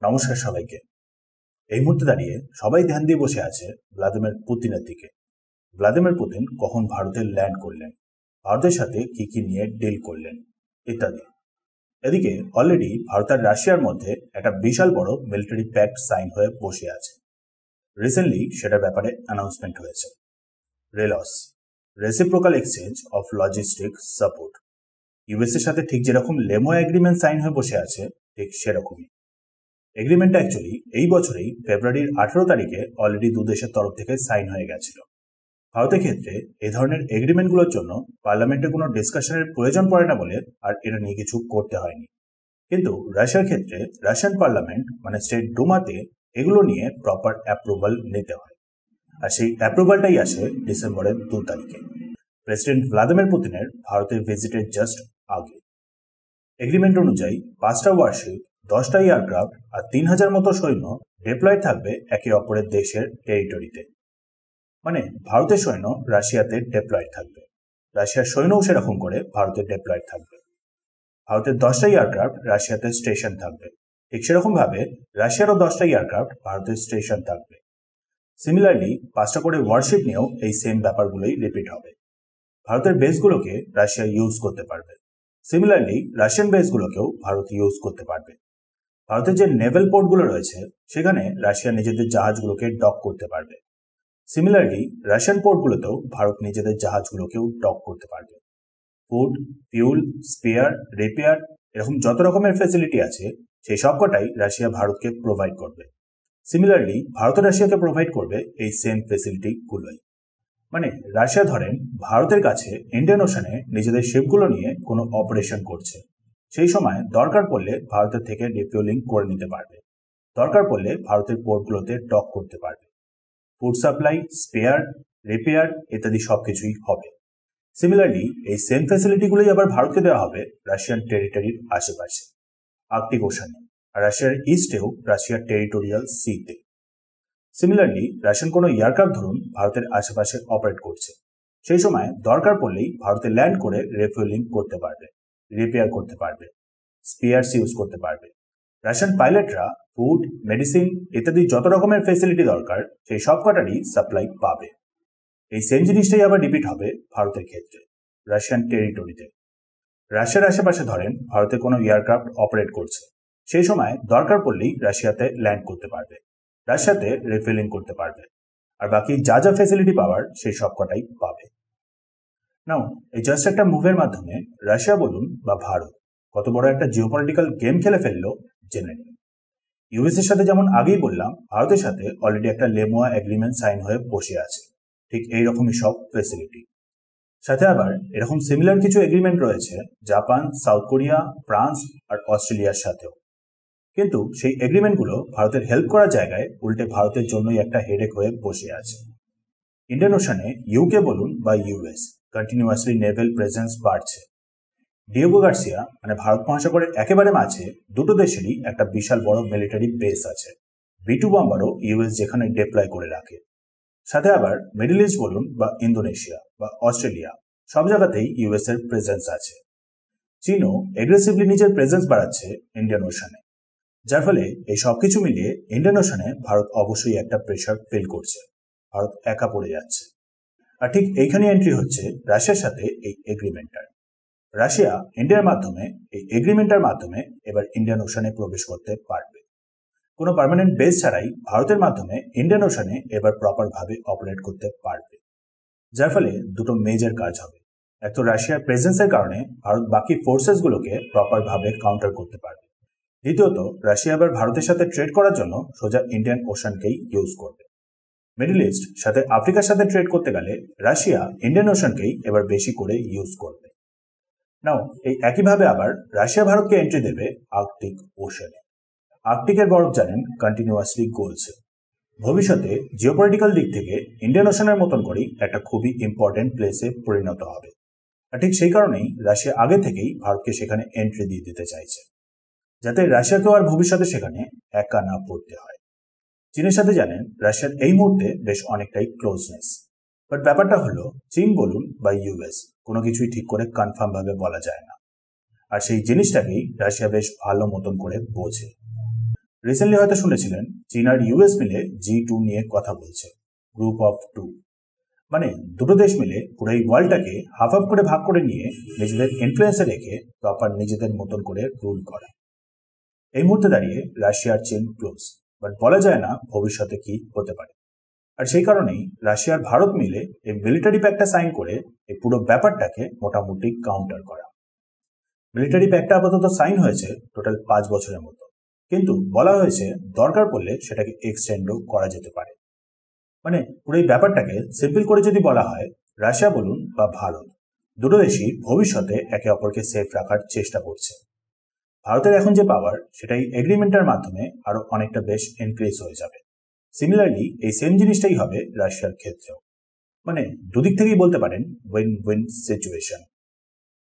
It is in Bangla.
নমস্কার সবাইকে। এই মুহূর্তে দাঁড়িয়ে সবাই ধ্যান দিয়ে বসে আছে ভ্লাদিমির পুতিনের দিকে। ভ্লাদিমির পুতিন কখন ভারতে ল্যান্ড করলেন, ভারতের সাথে কি কি নিয়ে ডিল করলেন ইত্যাদি। এদিকে অলরেডি ভারত আর রাশিয়ার মধ্যে একটা বিশাল বড় মিলিটারি প্যাক্ট সাইন হয়ে বসে আছে। রিসেন্টলি সেটার ব্যাপারে অ্যানাউন্সমেন্ট হয়েছে। Rails, reciprocal exchange of logistic support. US এর সাথে ঠিক যেরকম লেমো এগ্রিমেন্ট সাইন হয়ে বসে আছে, ঠিক সেরকমই এগ্রিমেন্টটা অ্যাকচুয়ালি এই বছরেই ফেব্রুয়ারির 18 তারিখে অলরেডি দু দেশের তরফ থেকে সাইন হয়ে গেছিল। ভারতের ক্ষেত্রে এই ধরনের এগ্রিমেন্টগুলোর জন্য পার্লামেন্টে কোনো ডিসকাশনের প্রয়োজন পড়ে না বলে আর এটা নিয়ে কিছু করতে হয়নি। কিন্তু রাশিয়ার ক্ষেত্রে রাশিয়ান পার্লামেন্ট মানে স্টেট ডুমাতে এগুলো নিয়ে প্রপার অ্যাপ্রুভাল নিতে হয়, আর সেই অ্যাপ্রুভালটাই আসে ডিসেম্বরের 2 তারিখে প্রেসিডেন্ট ভ্লাদিমির পুতিনের ভারতের ভিজিটের জাস্ট আগে। এগ্রিমেন্ট অনুযায়ী 5টা ওয়ারশিপ, 10টা এয়ারক্রাফট আর 3000 মতো সৈন্য ডিপ্লয়েড থাকবে একে অপরের দেশের টেরিটরিতে। মানে ভারতের সৈন্য রাশিয়াতে ডিপ্লয়েড থাকবে, রাশিয়ার সৈন্যও সেরকম করে ভারতে ডিপ্লয়েড থাকবে। ভারতের 10টা এয়ারক্রাফট রাশিয়াতে স্টেশন থাকবে, ঠিক সেরকম ভাবে রাশিয়ারও 10টা এয়ারক্রাফট ভারতের স্টেশন থাকবে। সিমিলারলি 5টা করে ওয়ারশিপ নিয়েও এই সেম ব্যাপারগুলোই রিপিট হবে। ভারতের বেসগুলোকে রাশিয়া ইউজ করতে পারবে, সিমিলারলি রাশিয়ান বেসগুলোকেও ভারত ইউজ করতে পারবে। ভারতের যে নেভেল পোর্টগুলো রয়েছে সেখানে রাশিয়া নিজেদের জাহাজগুলোকে ডক করতে পারবে। সিমিলারলি রাশিয়ান পোর্টগুলোতেও ভারত নিজেদের জাহাজগুলোকেও ডক করতে পারবে। ফুড, ফিউল, স্পেয়ার, রিপেয়ার এরকম যত রকমের ফ্যাসিলিটি আছে সেই সবকটাই রাশিয়া ভারতকে প্রোভাইড করবে। সিমিলারলি ভারত রাশিয়াকে প্রোভাইড করবে এই সেম ফ্যাসিলিটিগুলোই। মানে রাশিয়া ধরেন ভারতের কাছে ইন্ডিয়ান ওশানে নিজেদের শিপগুলো নিয়ে কোনো অপারেশন করছে, সেই সময় দরকার পড়লে ভারতের থেকে রিফিউলিং করে নিতে পারবে, দরকার পড়লে ভারতের পোর্টগুলোতে ডক করতে পারবে। ফুড সাপ্লাই, স্পেয়ার, রিপেয়ার ইত্যাদি সবকিছুই হবে। সিমিলারলি এই সেম ফ্যাসিলিটিগুলোই আবার ভারতকে দেওয়া হবে রাশিয়ান টেরিটরির আশেপাশে, আর্কটিক ওশানে, আর রাশিয়ার ইস্টেও রাশিয়ার টেরিটোরিয়াল সিতে। সিমিলারলি রাশিয়ান কোনো এয়ারক্রাফট ধরুন ভারতের আশেপাশে অপারেট করছে, সেই সময় দরকার পড়লেই ভারতে ল্যান্ড করে রিফিউলিং করতে পারবে, রিপেয়ার করতে পারবে, স্পেয়ারস ইউজ করতে পারবে। রাশিয়ান পাইলটরা ফুড, মেডিসিন ইত্যাদি যত রকমের ফ্যাসিলিটি দরকার সেই সবকটারই সাপ্লাই পাবে। এই সেম জিনিসটাই আবার রিপিট হবে ভারতের ক্ষেত্রে, রাশিয়ান টেরিটরিতে। রাশিয়ার আশেপাশে ধরেন ভারতে কোনো এয়ারক্রাফট অপারেট করছে, সেই সময় দরকার পড়লেই রাশিয়াতে ল্যান্ড করতে পারবে, রাশিয়াতে রিফিলিং করতে পারবে, আর বাকি যা যা ফ্যাসিলিটি পাওয়ার সেই সবকটাই পাবে। নাও এই জাস্ট একটা মুভের মাধ্যমে রাশিয়া বলুন বা ভারত কত বড় একটা জিওপলিটিক্যাল গেম খেলে ফেললো জেনে নিন। ইউএস এর সাথে যেমন আগেই বললাম ভারতের সাথে অলরেডি একটা লেমোয়া এগ্রিমেন্ট সাইন হয়ে বসে আছে, ঠিক এইরকমই সব ফ্যাসিলিটি। সাথে আবার এরকম সিমিলার কিছু এগ্রিমেন্ট রয়েছে জাপান, সাউথ কোরিয়া, ফ্রান্স আর অস্ট্রেলিয়ার সাথেও। কিন্তু সেই এগ্রিমেন্টগুলো ভারতের হেল্প করার জায়গায় উল্টে ভারতের জন্যই একটা হেডেক হয়ে বসে আছে। ইন্ডিয়ান ওশানে ইউকে বলুন বা ইউএস কন্টিনিউয়াসলি নেভেল প্রেজেন্স বাড়ছে। ডিয়েগো গার্সিয়া মানে ভারত মহাসাগরের একেবারে মাঝে দুটো দেশেরই একটা বিশাল বড় মিলিটারি বেস আছে, B2 বম্বারও ইউএস যেখানে ডিপ্লয় করে রাখে। সাথে আবার মিডল ইস্ট বলুন বা ইন্দোনেশিয়া বা অস্ট্রেলিয়া সব জায়গাতেই ইউএস এর প্রেজেন্স আছে। চীনও এগ্রেসিভলি নিজের প্রেজেন্স বাড়াচ্ছে ইন্ডিয়ান ওশানে, যার ফলে এই সবকিছু মিলিয়ে ইন্ডিয়ান ওশানে ভারত অবশ্যই একটা প্রেশার ফিল করছে, ভারত একা পড়ে যাচ্ছে। আর ঠিক এইখানে এন্ট্রি হচ্ছে রাশিয়ার সাথে এই এগ্রিমেন্টটার। রাশিয়া ইন্ডিয়ার মাধ্যমে এই এগ্রিমেন্টের মাধ্যমে এবার ইন্ডিয়ান ওশানে প্রবেশ করতে পারবে, কোনো পার্মানেন্ট বেস ছাড়াই ভারতের মাধ্যমে ইন্ডিয়ান ওশানে এবার প্রপার ভাবে অপারেট করতে পারবে। যার ফলে দুটো মেজর কাজ হবে। এক তো রাশিয়ার প্রেজেন্সের কারণে ভারত বাকি ফোর্সেসগুলোকে প্রপার ভাবে কাউন্টার করতে পারবে, দ্বিতীয়ত রাশিয়া এবার ভারতের সাথে ট্রেড করার জন্য সোজা ইন্ডিয়ান ওশানকেই ইউজ করবে। মিডল ইস্ট সাথে আফ্রিকার সাথে ট্রেড করতে গেলে রাশিয়া ইন্ডিয়ান ওশানকেই এবার বেশি করে ইউজ করবে। নাও এই একইভাবে আবার রাশিয়া ভারতকে এন্ট্রি দেবে আর্কটিক ওশানে। আর্কটিকের বরফ জানেন কন্টিনিউয়াসলি গলছে, ভবিষ্যতে জিওপলিটিক্যাল দিক থেকে ইন্ডিয়ান ওশানের মতন করেই একটা খুবই ইম্পর্টেন্ট প্লেসে পরিণত হবে। আর ঠিক সেই কারণেই রাশিয়া আগে থেকেই ভারতকে সেখানে এন্ট্রি দিয়ে দিতে চাইছে, যাতে রাশিয়াকেও আর ভবিষ্যতে সেখানে একা না পড়তে হয়। চীনের সাথে জানেন রাশিয়ার এই মুহূর্তে বেশ অনেকটাই ক্লোজনেস, বাট ব্যাপারটা হলো চীন বলুন বা ইউএস কোনো কিছুই ঠিক করে কনফার্ম ভাবে বলা যায় না, আর সেই জিনিসটাকেই রাশিয়া বেশ ভালো মতন করে বোঝে। রিসেন্টলি হয়তো শুনেছিলেন চীন আর ইউএস মিলে G2 নিয়ে কথা বলছে, গ্রুপ অফ টু। মানে দুটো দেশ মিলে পুরো এই ওয়ার্ল্ডটাকে হাফ হাফ করে ভাগ করে নিয়ে নিজেদের ইনফ্লুয়েন্সে রেখে প্রপার নিজেদের মতন করে রুল করা। এই মুহূর্তে দাঁড়িয়ে রাশিয়া আর চীন ক্লোজ, বাট বলা যায় না ভবিষ্যতে কি হতে পারে। আর সেই কারণেই রাশিয়া আর ভারত মিলে এই মিলিটারি প্যাক্টটা সাইন করে এই পুরো ব্যাপারটাকে মোটামুটি কাউন্টার করা। মিলিটারি প্যাক্টটা আপাতত সাইন হয়েছে টোটাল 5 বছরের মতো, কিন্তু বলা হয়েছে দরকার পড়লে সেটাকে এক্সটেন্ডও করা যেতে পারে। মানে পুরো এই ব্যাপারটাকে সিম্পল করে যদি বলা হয়, রাশিয়া বলুন বা ভারত, দুটো দেশই ভবিষ্যতে একে অপরকে সেফ রাখার চেষ্টা করছে। ভারতের এখন যে পাওয়ার, সেটাই এগ্রিমেন্টের মাধ্যমে আরো অনেকটা বেশ ইনক্রিজ হয়ে যাবে। সিমিলারলি এই সেম জিনিসটাই হবে রাশিয়ার ক্ষেত্রেও। মানে দুদিক থেকেই বলতে পারেন উইন উইন সিচুয়েশন।